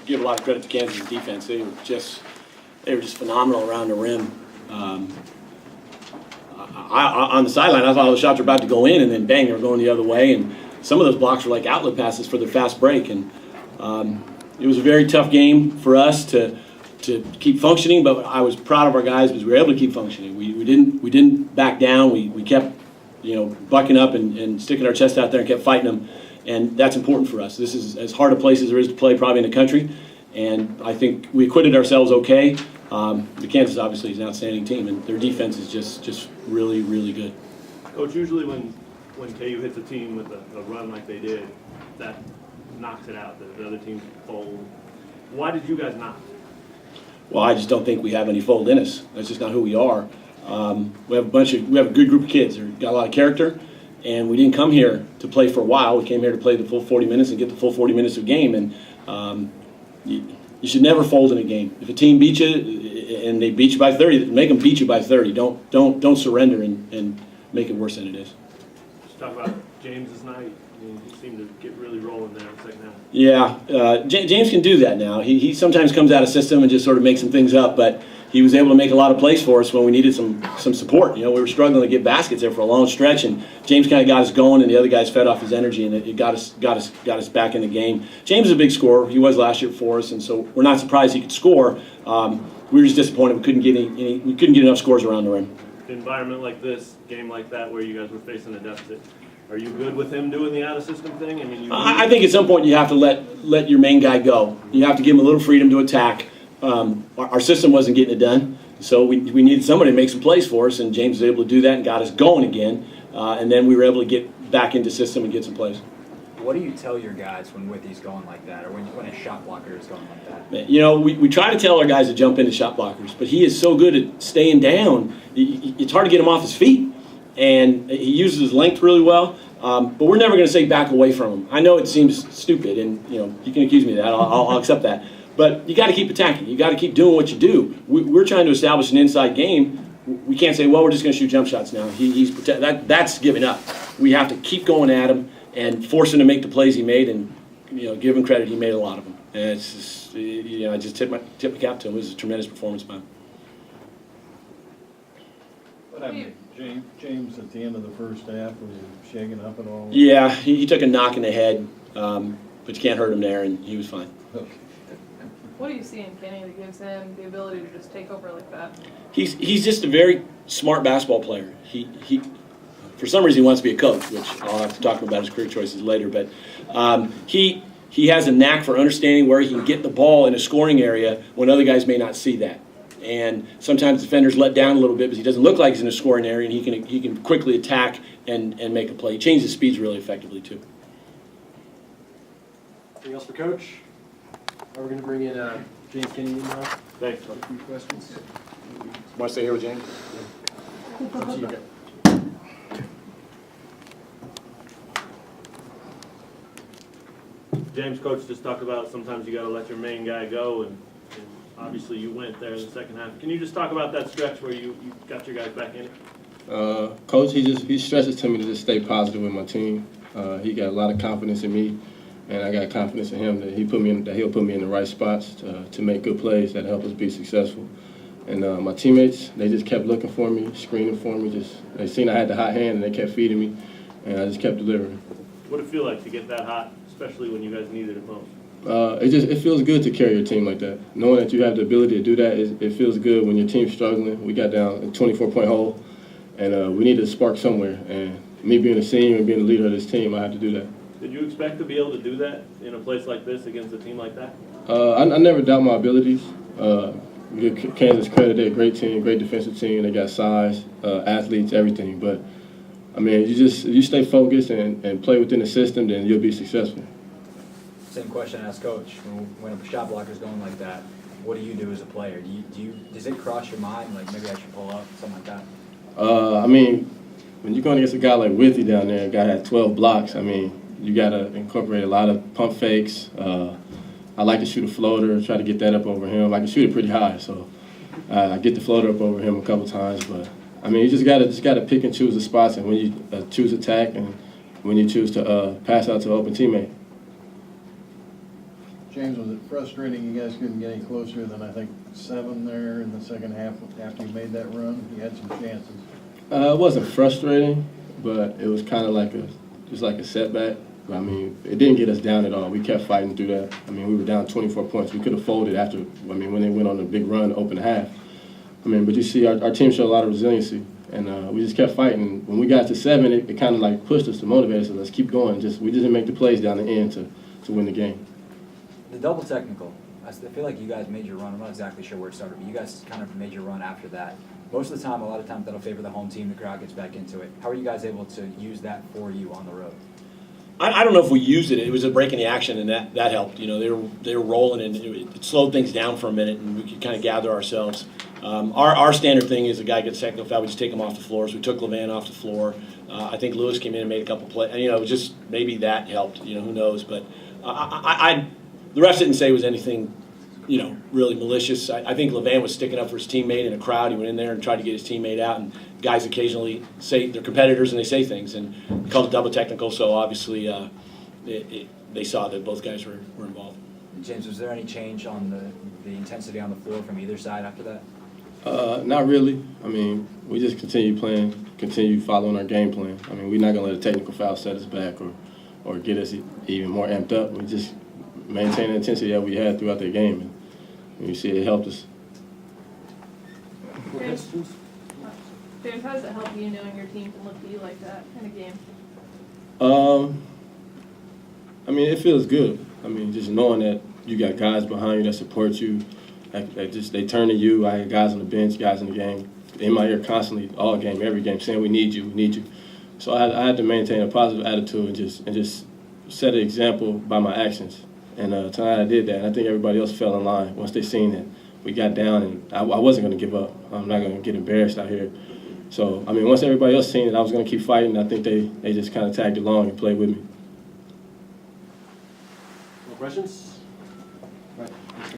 give a lot of credit to Kansas' defense. They were just phenomenal around the rim. On the sideline, I thought those shots were about to go in, and then bang, they were going the other way. And some of those blocks were like outlet passes for their fast break. And it was a very tough game for us to keep functioning, but I was proud of our guys because we were able to keep functioning. We didn't back down. We kept bucking up and sticking our chest out there and kept fighting them. And that's important for us. This is as hard a place as there is to play probably in the country. And I think we acquitted ourselves okay. The Kansas obviously is an outstanding team, and their defense is just really, really good. Coach, usually when KU hits a team with a run like they did, that knocks it out. The other teams fold. Why did you guys not? Well, I just don't think we have any fold in us. That's just not who we are. We have a good group of kids. They've got a lot of character, and we didn't come here to play for a while. We came here to play the full 40 minutes and get the full 40 minutes of game. And you should never fold in a game. If a team beats you and they beat you by 30, make them beat you by 30. Don't surrender and make it worse than it is. Let's talk about James's night. I mean, he seemed to get really rolling there in the second half. Yeah, James can do that now. He sometimes comes out of system and just sort of makes some things up, but he was able to make a lot of plays for us when we needed some support. We were struggling to get baskets there for a long stretch, and James kind of got us going, and the other guys fed off his energy, and it got us back in the game. James is a big scorer. He was last year for us, and so we're not surprised he could score. We were just disappointed we couldn't get enough scores around the rim. An environment like this, game like that, where you guys were facing a deficit. Are you good with him doing the out-of-system thing? I think at some point you have to let your main guy go. You have to give him a little freedom to attack. Our system wasn't getting it done, so we needed somebody to make some plays for us, and James was able to do that and got us going again. And then we were able to get back into system and get some plays. What do you tell your guys when Withy's going like that, or when a shot blocker is going like that? We try to tell our guys to jump into shot blockers, but he is so good at staying down. It's hard to get him off his feet, and he uses his length really well. But we're never going to say back away from him. I know it seems stupid, and you can accuse me of that. I'll accept that. But you got to keep attacking. You got to keep doing what you do. We're trying to establish an inside game. We can't say, well, we're just going to shoot jump shots now. That's giving up. We have to keep going at him and force him to make the plays he made, and give him credit. He made a lot of them. And it's just, I just tip my cap to him. It was a tremendous performance by him. What happened to James at the end of the first half? Was he shaking up at all? Yeah, he took a knock in the head, but you can't hurt him there, and he was fine. Okay. What do you see in Kenny that gives him the ability to just take over like that? He's just a very smart basketball player. He for some reason he wants to be a coach, which I'll have to talk about his career choices later. But he has a knack for understanding where he can get the ball in a scoring area when other guys may not see that. And sometimes defenders let down a little bit because he doesn't look like he's in a scoring area, and he can quickly attack and make a play. He changes speeds really effectively too. Anything else for Coach? We're going to bring in James Kenny now. Thanks. A few questions. Want to stay here with James? Okay. James, Coach just talked about sometimes you got to let your main guy go, and obviously you went there in the second half. Can you just talk about that stretch where you got your guys back in it? Coach, he stresses to me to just stay positive with my team. He got a lot of confidence in me, and I got confidence in him that he'll put me in the right spots to make good plays that help us be successful. And my teammates, they just kept looking for me, screening for me. They seen I had the hot hand, and they kept feeding me, and I just kept delivering. What did it feel like to get that hot, especially when you guys needed it most? It feels good to carry your team like that. Knowing that you have the ability to do that, it feels good when your team's struggling. We got down a 24-point hole, and we needed to spark somewhere. And me being a senior and being the leader of this team, I had to do that. Did you expect to be able to do that in a place like this against a team like that? I never doubt my abilities. Give Kansas credit, they're a great team, great defensive team. They got size, athletes, everything. But I mean, you stay focused and play within the system, then you'll be successful. Same question I asked Coach. When a shot blocker's going like that, what do you do as a player? Does it cross your mind, like maybe I should pull up, something like that? I mean, when you're going against a guy like Withy down there, a guy had 12 blocks, I mean, you got to incorporate a lot of pump fakes. I like to shoot a floater, try to get that up over him. I can shoot it pretty high, so I get the floater up over him a couple times. But I mean, you just gotta pick and choose the spots, and when you choose attack, and when you choose to pass out to an open teammate. James, was it frustrating you guys couldn't get any closer than, I think, 7 there in the second half after you made that run? You had some chances. It wasn't frustrating, but it was kind of like just like a setback. I mean, it didn't get us down at all. We kept fighting through that. I mean, we were down 24 points. We could have folded after, when they went on a big run to open the half. I mean, but you see, our team showed a lot of resiliency, and we just kept fighting. When we got to 7, it kind of like pushed us to motivate us. So let's keep going. We just didn't make the plays down the end to win the game. The double technical, I feel like you guys made your run. I'm not exactly sure where it started, but you guys kind of made your run after that. Most of the time, a lot of times that'll favor the home team. The crowd gets back into it. How are you guys able to use that for you on the road? I don't know if we used it. It was a break in the action, and that helped. You know, they were rolling, and it slowed things down for a minute, and we could kind of gather ourselves. Our standard thing is a guy gets a technical foul, we just take him off the floor. So we took Levan off the floor. I think Lewis came in and made a couple plays. And, you know, just maybe that helped. You know, who knows? But the refs didn't say it was anything, you know, really malicious. I think Levan was sticking up for his teammate in a crowd. He went in there and tried to get his teammate out. And guys occasionally say they're competitors and they say things. And we called it double technical. So obviously they saw that both guys were involved. James, was there any change on the intensity on the floor from either side after that? Not really. I mean, we just continue playing, continue following our game plan. I mean, we're not going to let a technical foul set us back or get us even more amped up. We just maintain the intensity that we had throughout the game. And you see it helped us. James, how does it help you knowing your team can look at you like that in a game? I mean, it feels good. I mean, just knowing that you got guys behind you that support you, they turn to you. I had guys on the bench, guys in the game, in my ear constantly, all game, every game, saying we need you, we need you. So I had to maintain a positive attitude and just set an example by my actions. And tonight I did that, and I think everybody else fell in line once they seen that we got down, and I wasn't going to give up. I'm not going to get embarrassed out here. So, I mean, once everybody else seen it, I was going to keep fighting. I think they just kind of tagged along and played with me. More questions?